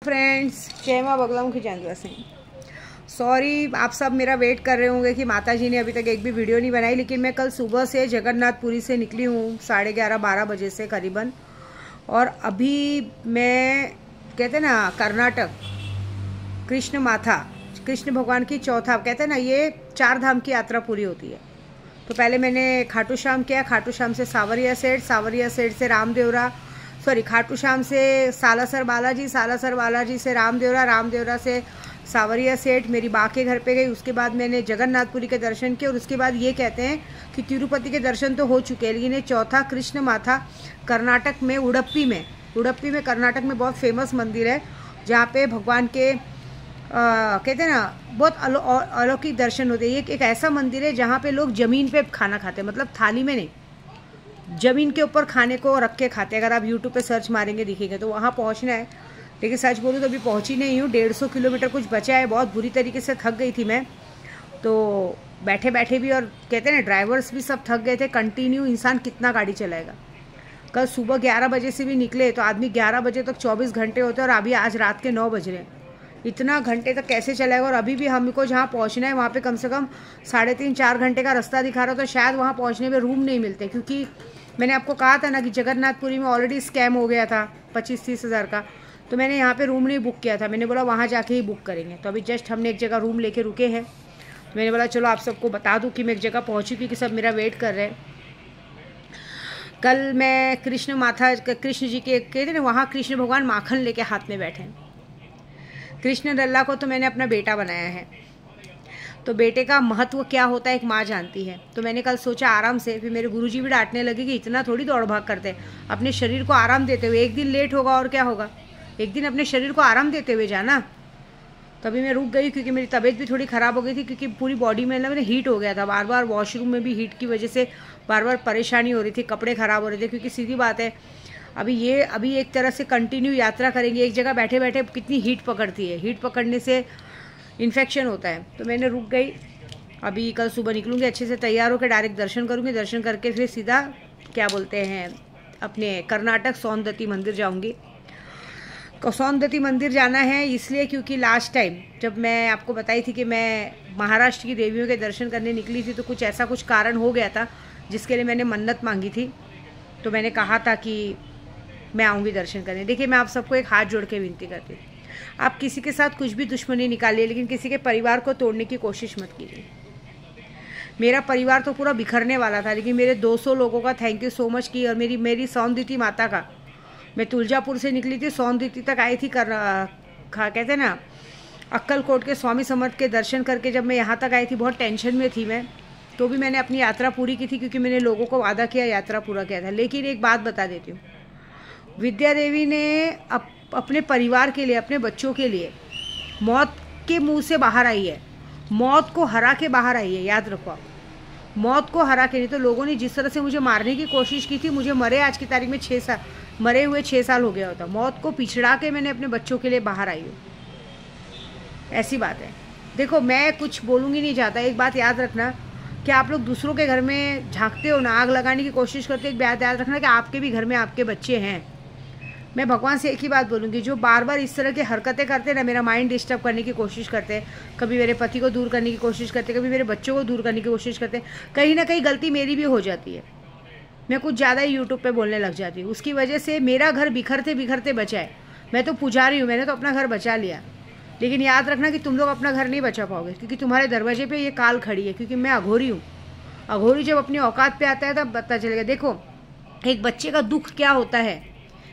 Friends, जय माँ बगलामुखी की चैनल से सॉरी, आप सब मेरा वेट कर रहे होंगे कि माता जी ने अभी तक एक भी वीडियो नहीं बनाई। लेकिन मैं कल सुबह से जगन्नाथपुरी से निकली हूँ 11:30-12 बजे से करीबन। और अभी मैं कहते हैं ना कर्नाटक कृष्ण माथा, कृष्ण भगवान की चौथा, कहते हैं ना ये 4 धाम की यात्रा पूरी होती है। तो पहले मैंने खाटू श्याम किया, खाटू श्याम से सावरिया सेठ, सावरिया सेठ से रामदेवरा, सॉरी खाटू श्याम से सालासर बालाजी, सालासर बालाजी से रामदेवरा, रामदेवरा से सावरिया सेठ, मेरी बा के घर पे गई। उसके बाद मैंने जगन्नाथपुरी के दर्शन किए। और उसके बाद ये कहते हैं कि तिरुपति के दर्शन तो हो चुके हैं, लेकिन ये चौथा कृष्ण माथा कर्नाटक में उडुपी में कर्नाटक में बहुत फेमस मंदिर है, जहाँ पे भगवान के कहते हैं ना बहुत अलौकिक दर्शन होते हैं। ये एक ऐसा मंदिर है जहाँ पे लोग ज़मीन पे खाना खाते हैं, मतलब थाली में नहीं, ज़मीन के ऊपर खाने को रख के खाते हैं। अगर आप यूट्यूब पे सर्च मारेंगे दिखेंगे, तो वहाँ पहुँचना है। लेकिन सच बोलूँ तो अभी पहुँची नहीं हूँ, 150 किलोमीटर कुछ बचा है। बहुत बुरी तरीके से थक गई थी मैं, तो बैठे बैठे भी, और कहते हैं ना ड्राइवर्स भी सब थक गए थे। कंटिन्यू इंसान कितना गाड़ी चलाएगा। कल सुबह 11 बजे से भी निकले तो आदमी 11 बजे तक 24 घंटे होते हैं, और अभी आज रात के 9 बज रहे हैं। इतना घंटे तक कैसे चलेगा। और अभी भी हमको जहाँ पहुँचना है वहाँ पे कम से कम 3.5-4 घंटे का रास्ता दिखा रहा, तो शायद वहाँ पहुँचने में रूम नहीं मिलते। क्योंकि मैंने आपको कहा था ना कि जगन्नाथपुरी में ऑलरेडी स्कैम हो गया था 25-30 हज़ार का, तो मैंने यहाँ पे रूम नहीं बुक किया था। मैंने बोला वहाँ जाके ही बुक करेंगे। तो अभी जस्ट हमने एक जगह रूम लेके रुके हैं। तो मैंने बोला चलो आप सबको बता दूँ कि मैं एक जगह पहुँची, क्योंकि सब मेरा वेट कर रहे हैं। कल मैं कृष्ण माथा, कृष्ण जी के कहते ना, वहाँ कृष्ण भगवान माखन लेके हाथ में बैठे हैं। कृष्ण लल्ला को तो मैंने अपना बेटा बनाया है, तो बेटे का महत्व क्या होता है एक माँ जानती है। तो मैंने कल सोचा आराम से, फिर मेरे गुरुजी भी डांटने लगे कि इतना थोड़ी दौड़ भाग करते हैं, अपने शरीर को आराम देते हुए। एक दिन लेट होगा और क्या होगा, एक दिन अपने शरीर को आराम देते हुए जाना। तभी मैं रुक गई, क्योंकि मेरी तबीयत भी थोड़ी ख़राब हो गई थी, क्योंकि पूरी बॉडी में मेरे हीट हो गया था। बार बार वॉशरूम में भी हीट की वजह से बार बार परेशानी हो रही थी, कपड़े ख़राब हो रहे थे। क्योंकि सीधी बात है, अभी एक तरह से कंटिन्यू यात्रा करेंगे, एक जगह बैठे बैठे कितनी हीट पकड़ती है, हीट पकड़ने से इन्फेक्शन होता है। तो मैंने रुक गई। अभी कल सुबह निकलूँगी, अच्छे से तैयार होकर डायरेक्ट दर्शन करूँगी। दर्शन करके फिर सीधा क्या बोलते हैं अपने कर्नाटक सौंदती मंदिर जाऊँगी। सौंदती मंदिर जाना है इसलिए क्योंकि लास्ट टाइम जब मैं आपको बताई थी कि मैं महाराष्ट्र की देवियों के दर्शन करने निकली थी, तो कुछ कारण हो गया था जिसके लिए मैंने मन्नत मांगी थी। तो मैंने कहा था कि मैं आऊँगी दर्शन करने। देखिए, मैं आप सबको एक हाथ जोड़ के विनती करती हूँ, आप किसी के साथ कुछ भी दुश्मनी निकालिए, लेकिन किसी के परिवार को तोड़ने की कोशिश मत कीजिए। मेरा परिवार तो पूरा बिखरने वाला था, लेकिन मेरे 200 लोगों का थैंक यू सो मच की। और मेरी सौंदती माता का, मैं तुलजापुर से निकली थी, सौंदती तक आई थी कहते हैं ना अक्कलकोट के स्वामी समर्थ के दर्शन करके जब मैं यहाँ तक आई थी, बहुत टेंशन में थी मैं, तो भी मैंने अपनी यात्रा पूरी की थी, क्योंकि मैंने लोगों को वादा किया, यात्रा पूरा किया था। लेकिन एक बात बता देती हूँ, विद्या देवी ने अपने परिवार के लिए, अपने बच्चों के लिए मौत के मुंह से बाहर आई है, मौत को हरा के बाहर आई है। याद रखो आप, मौत को हरा के। नहीं तो लोगों ने जिस तरह से मुझे मारने की कोशिश की थी, मुझे मरे आज की तारीख में 6 साल, मरे हुए 6 साल हो गया होता। मौत को पिछड़ा के मैंने अपने बच्चों के लिए बाहर आई हूँ, ऐसी बात है। देखो, मैं कुछ बोलूँगी नहीं चाहता, एक बात याद रखना कि आप लोग दूसरों के घर में झांकते हो ना, आग लगाने की कोशिश करते हो, एक बात याद रखना कि आपके भी घर में आपके बच्चे हैं। मैं भगवान से एक ही बात बोलूँगी, जो बार बार इस तरह की हरकतें करते ना, मेरा माइंड डिस्टर्ब करने की कोशिश करते, कभी मेरे पति को दूर करने की कोशिश करते, कभी मेरे बच्चों को दूर करने की कोशिश करते, कहीं ना कहीं गलती मेरी भी हो जाती है। मैं कुछ ज़्यादा ही यूट्यूब पे बोलने लग जाती हूँ, उसकी वजह से मेरा घर बिखरते बिखरते बचा है। मैं तो पुजारी हूँ, मैंने तो अपना घर बचा लिया, लेकिन याद रखना कि तुम लोग अपना घर नहीं बचा पाओगे, क्योंकि तुम्हारे दरवाजे पे ये काल खड़ी है। क्योंकि मैं अघोरी हूँ, अघोरी जब अपनी औकात पे आता है तब पता चलेगा। देखो, एक बच्चे का दुख क्या होता है,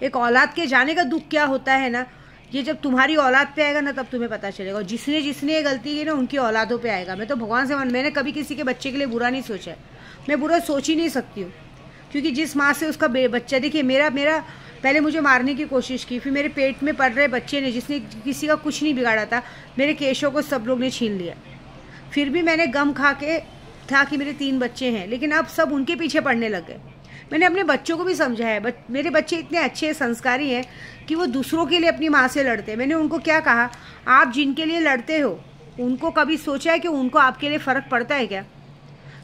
एक औलाद के जाने का दुख क्या होता है ना, ये जब तुम्हारी औलाद पे आएगा ना, तब तुम्हें पता चलेगा। और जिसने ये गलती की ना, उनकी औलादों पे आएगा। मैं तो भगवान से मैंने कभी किसी के बच्चे के लिए बुरा नहीं सोचा है, मैं बुरा सोच ही नहीं सकती हूँ, क्योंकि जिस माँ से उसका बच्चा, देखिए मेरा पहले मुझे मारने की कोशिश की, फिर मेरे पेट में पड़ रहे बच्चे ने, जिसने किसी का कुछ नहीं बिगाड़ा था, मेरे केशों को सब लोग ने छीन लिया। फिर भी मैंने गम खा के था कि मेरे 3 बच्चे हैं, लेकिन अब सब उनके पीछे पड़ने लग गए। मैंने अपने बच्चों को भी समझाया, मेरे बच्चे इतने अच्छे संस्कारी हैं कि वो दूसरों के लिए अपनी माँ से लड़ते हैं। मैंने उनको क्या कहा, आप जिनके लिए लड़ते हो उनको कभी सोचा है कि उनको आपके लिए फ़र्क पड़ता है क्या?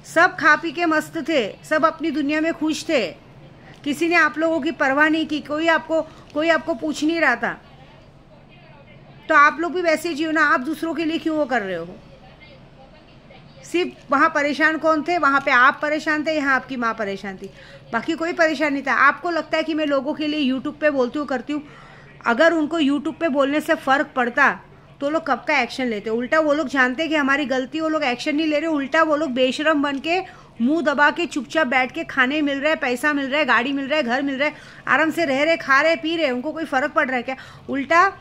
सब खा पी के मस्त थे, सब अपनी दुनिया में खुश थे, किसी ने आप लोगों की परवाह नहीं की, कोई आपको पूछ नहीं रहा था। तो आप लोग भी वैसे जियो ना, आप दूसरों के लिए क्यों वो कर रहे हो? सिर्फ वहाँ परेशान कौन थे? वहाँ पे आप परेशान थे, यहाँ आपकी माँ परेशान थी, बाकी कोई परेशान नहीं था। आपको लगता है कि मैं लोगों के लिए यूट्यूब पे बोलती हूँ, करती हूँ। अगर उनको यूट्यूब पे बोलने से फ़र्क पड़ता तो लोग कब का एक्शन लेते। उल्टा वो लोग जानते कि हमारी गलती, वो लोग एक्शन नहीं ले रहे। उल्टा वो लोग बेशरम बन के मुंह दबा के चुपचाप बैठ के खाने मिल रहा है, पैसा मिल रहा है, गाड़ी मिल रहा है, घर मिल रहा है, आराम से रह रहे, खा रहे, पी रहे, उनको कोई फ़र्क पड़ रहा है क्या? उल्टा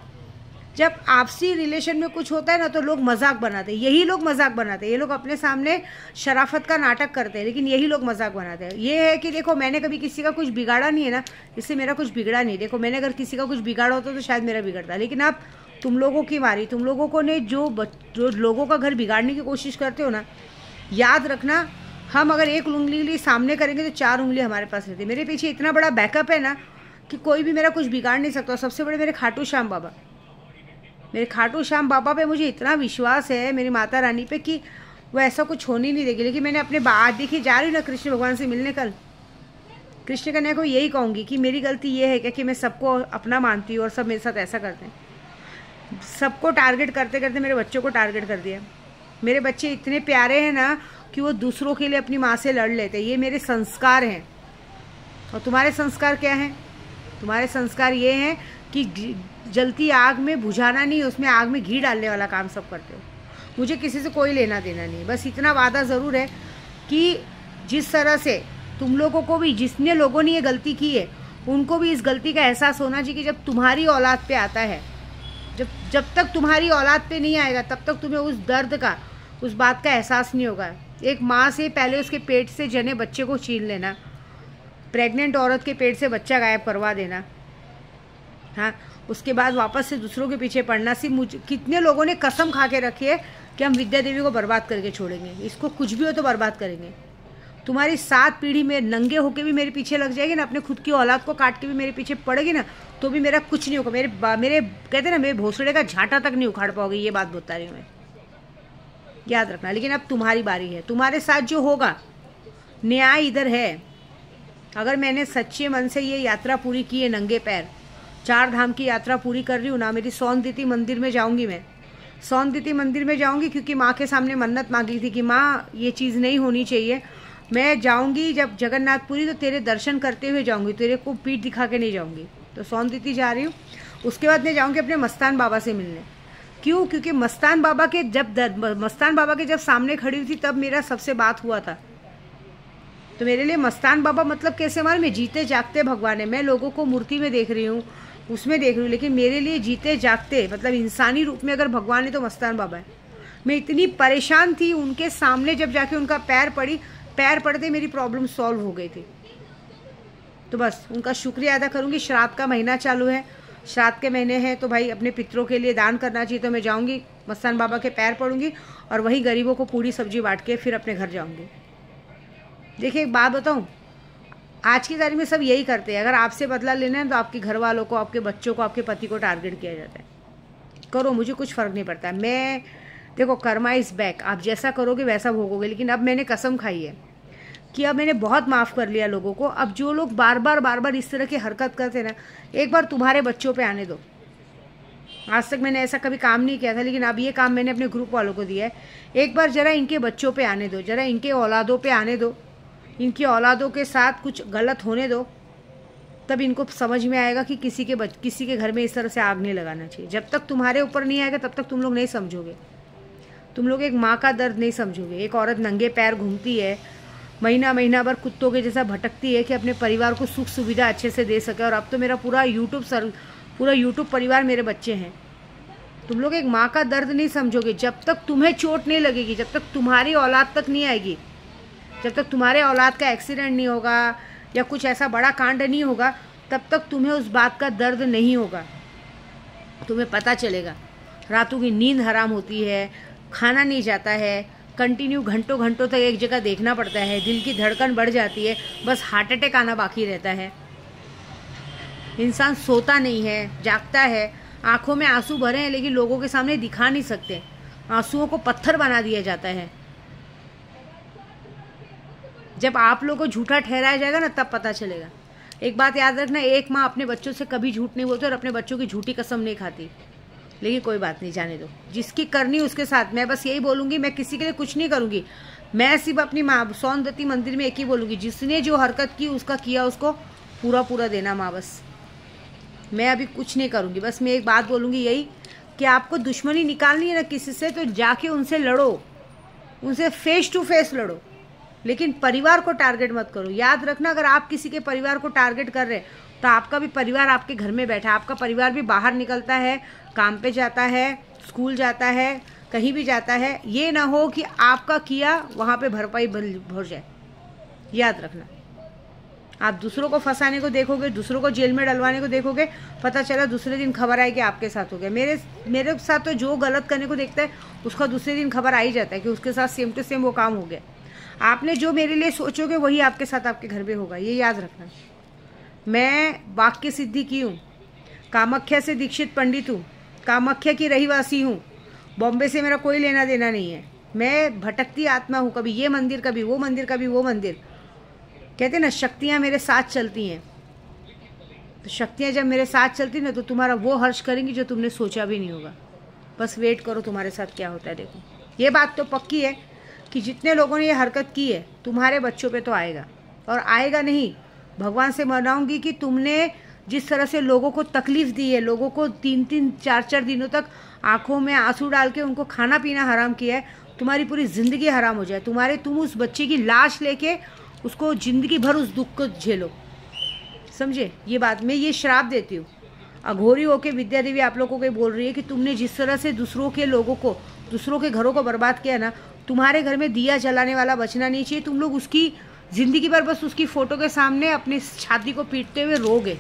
जब आपसी रिलेशन में कुछ होता है ना तो लोग मजाक बनाते हैं। यही लोग मजाक बनाते हैं। ये लोग अपने सामने शराफत का नाटक करते हैं, लेकिन यही लोग मजाक बनाते हैं। ये है कि देखो, मैंने कभी किसी का कुछ बिगाड़ा नहीं है ना, इससे मेरा कुछ बिगड़ा नहीं। देखो, मैंने अगर किसी का कुछ बिगाड़ा होता तो शायद मेरा बिगड़ता, लेकिन अब तुम लोगों की मारी, तुम लोगों को ने जो लोगों का घर बिगाड़ने की कोशिश करते हो ना, याद रखना, हम अगर एक उंगली सामने करेंगे तो 4 उंगली हमारे पास रहती है। मेरे पीछे इतना बड़ा बैकअप है ना कि कोई भी मेरा कुछ बिगाड़ नहीं सकता। सबसे बड़े मेरे खाटू श्याम बाबा, मेरे खाटू श्याम बाबा पे मुझे इतना विश्वास है, मेरी माता रानी पे, कि वो ऐसा कुछ होने नहीं देगी। लेकिन मैंने अपने बात देखी, जा रही हूँ ना कृष्ण भगवान से मिलने कल, कृष्ण कन्या को यही कहूँगी कि मेरी गलती ये है क्या कि मैं सबको अपना मानती हूँ और सब मेरे साथ ऐसा करते हैं। सबको टारगेट करते करते मेरे बच्चों को टारगेट कर दिया। मेरे बच्चे इतने प्यारे हैं ना कि वो दूसरों के लिए अपनी माँ से लड़ लेते हैं। ये मेरे संस्कार हैं। और तुम्हारे संस्कार क्या हैं? तुम्हारे संस्कार ये हैं कि जलती आग में बुझाना नहीं, उसमें आग में घी डालने वाला काम सब करते हो। मुझे किसी से कोई लेना देना नहीं। बस इतना वादा ज़रूर है कि जिस तरह से तुम लोगों को भी, जिसने लोगों ने ये गलती की है, उनको भी इस गलती का एहसास होना चाहिए कि जब तुम्हारी औलाद पे आता है, जब तक तुम्हारी औलाद पे नहीं आएगा तब तक तुम्हें उस दर्द का, उस बात का एहसास नहीं होगा। एक माँ से पहले उसके पेट से जने बच्चे को छीन लेना, प्रेग्नेंट औरत के पेट से बच्चा गायब करवा देना, हाँ, उसके बाद वापस से दूसरों के पीछे पड़ना। सिर्फ मुझे, कितने लोगों ने कसम खा के रखी है कि हम विद्या देवी को बर्बाद करके छोड़ेंगे, इसको कुछ भी हो तो बर्बाद करेंगे। तुम्हारी 7 पीढ़ी में नंगे होके भी मेरे पीछे लग जाएगी ना, अपने खुद की औलाद को काट के भी मेरे पीछे पड़ेगी ना, तो भी मेरा कुछ नहीं होगा। मेरे कहते ना, मेरे भोसड़े का झाटा तक नहीं उखाड़ पाओगे। ये बात बता रही हूँ मैं, याद रखना। लेकिन अब तुम्हारी बारी है। तुम्हारे साथ जो होगा, न्याय इधर है। अगर मैंने सच्चे मन से ये यात्रा पूरी की है, नंगे पैर 4 धाम की यात्रा पूरी कर रही हूँ ना, मेरी सौंदती मंदिर में जाऊँगी। मैं सौंदती मंदिर में जाऊँगी क्योंकि माँ के सामने मन्नत मांगी थी कि माँ ये चीज़ नहीं होनी चाहिए। मैं जाऊँगी जब जगन्नाथपुरी तो तेरे दर्शन करते हुए जाऊँगी, तेरे को पीठ दिखा के नहीं जाऊँगी। तो सौंदती जा रही हूँ। उसके बाद मैं जाऊँगी अपने मस्तान बाबा से मिलने। क्यों? क्योंकि मस्तान बाबा के जब सामने खड़ी हुई थी तब मेरा सबसे बात हुआ था। तो मेरे लिए मस्तान बाबा मतलब कैसे मालूम है? जीते जागते भगवान है। मैं लोगों को मूर्ति में देख रही हूँ, उसमें देख रही हूँ, लेकिन मेरे लिए जीते जागते मतलब इंसानी रूप में अगर भगवान है तो मस्तान बाबा है। मैं इतनी परेशान थी उनके सामने, जब जाके उनका पैर पड़ते मेरी प्रॉब्लम सॉल्व हो गई थी। तो बस उनका शुक्रिया अदा करूँगी। श्राद्ध का महीना चालू है, श्राद्ध के महीने हैं तो भाई अपने पितरों के लिए दान करना चाहिए। तो मैं जाऊँगी, मस्तान बाबा के पैर पड़ूंगी और वही गरीबों को पूरी सब्जी बांट के फिर अपने घर जाऊँगी। देखिए एक बात बताऊँ, आज की तारीख में सब यही करते हैं। अगर आपसे बदला लेना है तो आपके घर वालों को, आपके बच्चों को, आपके पति को टारगेट किया जाता है। करो, मुझे कुछ फ़र्क नहीं पड़ता। मैं देखो, कर्मा इज़ बैक, आप जैसा करोगे वैसा भोगोगे। लेकिन अब मैंने कसम खाई है कि अब मैंने बहुत माफ़ कर लिया लोगों को। अब जो लोग बार बार इस तरह की हरकत करते ना, एक बार तुम्हारे बच्चों पे आने दो। आज तक मैंने ऐसा कभी काम नहीं किया था, लेकिन अब ये काम मैंने अपने ग्रुप वालों को दिया है। एक बार ज़रा इनके बच्चों पे आने दो, ज़रा इनके औलादों पे आने दो, इनकी औलादों के साथ कुछ गलत होने दो, तब इनको समझ में आएगा कि किसी के घर में इस तरह से आग नहीं लगाना चाहिए। जब तक तुम्हारे ऊपर नहीं आएगा तब तक तुम लोग नहीं समझोगे। तुम लोग एक माँ का दर्द नहीं समझोगे। एक औरत नंगे पैर घूमती है, महीना भर कुत्तों के जैसा भटकती है कि अपने परिवार को सुख सुविधा अच्छे से दे सके। और अब तो मेरा पूरा यूट्यूब परिवार मेरे बच्चे हैं। तुम लोग एक माँ का दर्द नहीं समझोगे। जब तक तुम्हें चोट नहीं लगेगी, जब तक तुम्हारी औलाद तक नहीं आएगी, जब तक तुम्हारे औलाद का एक्सीडेंट नहीं होगा या कुछ ऐसा बड़ा कांड नहीं होगा, तब तक तुम्हें उस बात का दर्द नहीं होगा। तुम्हें पता चलेगा रातों की नींद हराम होती है, खाना नहीं जाता है, कंटिन्यू घंटों तक एक जगह देखना पड़ता है, दिल की धड़कन बढ़ जाती है, बस हार्ट अटैक आना बाकी रहता है। इंसान सोता नहीं है, जागता है, आंखों में आंसू भरे हैं लेकिन लोगों के सामने दिखा नहीं सकते। आंसुओं को पत्थर बना दिया जाता है। जब आप लोगों को झूठा ठहराया जाएगा ना, तब पता चलेगा। एक बात याद रखना, एक माँ अपने बच्चों से कभी झूठ नहीं बोलती और अपने बच्चों की झूठी कसम नहीं खाती। लेकिन कोई बात नहीं, जाने दो, जिसकी करनी उसके साथ। मैं बस यही बोलूँगी, मैं किसी के लिए कुछ नहीं करूँगी। मैं सिर्फ अपनी माँ सौंदती मंदिर में एक ही बोलूँगी, जिसने जो हरकत की उसका किया उसको पूरा पूरा देना माँ। बस मैं अभी कुछ नहीं करूँगी। बस मैं एक बात बोलूँगी यही कि आपको दुश्मनी निकालनी है ना किसी से, तो जाके उनसे लड़ो, उनसे फेस टू फेस लड़ो, लेकिन परिवार को टारगेट मत करो। याद रखना, अगर आप किसी के परिवार को टारगेट कर रहे हैं तो आपका भी परिवार आपके घर में बैठा है। आपका परिवार भी बाहर निकलता है, काम पे जाता है, स्कूल जाता है, कहीं भी जाता है। ये ना हो कि आपका किया वहाँ पे भरपाई भर जाए। याद रखना, आप दूसरों को फंसाने को देखोगे, दूसरों को जेल में डलवाने को देखोगे, पता चला दूसरे दिन खबर आई कि आपके साथ हो गया। मेरे साथ तो जो गलत करने को देखता है उसका दूसरे दिन खबर आ ही जाता है कि उसके साथ सेम टू सेम वो काम हो गया। आपने जो मेरे लिए सोचोगे वही आपके साथ आपके घर में होगा, ये याद रखना। मैं वाक्य सिद्धि की हूँ, कामाख्या से दीक्षित पंडित हूँ, कामाख्या की रहीवासी हूँ। बॉम्बे से मेरा कोई लेना देना नहीं है। मैं भटकती आत्मा हूँ, कभी ये मंदिर, कभी वो मंदिर, कभी वो मंदिर। कहते हैं ना, शक्तियाँ मेरे साथ चलती हैं। तो शक्तियाँ जब मेरे साथ चलती ना तो तुम्हारा वो हर्ष करेंगी जो तुमने सोचा भी नहीं होगा। बस वेट करो तुम्हारे साथ क्या होता है। देखो, ये बात तो पक्की है कि जितने लोगों ने ये हरकत की है तुम्हारे बच्चों पे तो आएगा, और आएगा नहीं, भगवान से मनाऊंगी कि तुमने जिस तरह से लोगों को तकलीफ दी है, लोगों को 3-3, 4-4 दिनों तक आंखों में आंसू डाल के उनको खाना पीना हराम किया है, तुम्हारी पूरी ज़िंदगी हराम हो जाए। तुम उस बच्चे की लाश लेके उसको ज़िंदगी भर उस दुख को झेलो। समझे ये बात? मैं ये श्राप देती हूँ। अघोरी होके विद्या देवी आप लोगों को बोल रही है कि तुमने जिस तरह से दूसरों के लोगों को, दूसरों के घरों को बर्बाद किया ना, तुम्हारे घर में दिया जलाने वाला बचना नहीं चाहिए। तुम लोग उसकी ज़िंदगी भर बस उसकी फ़ोटो के सामने अपनी छाती को पीटते हुए रोगे।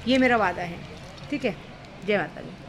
ये मेरा वादा है। ठीक है? जय माता दी।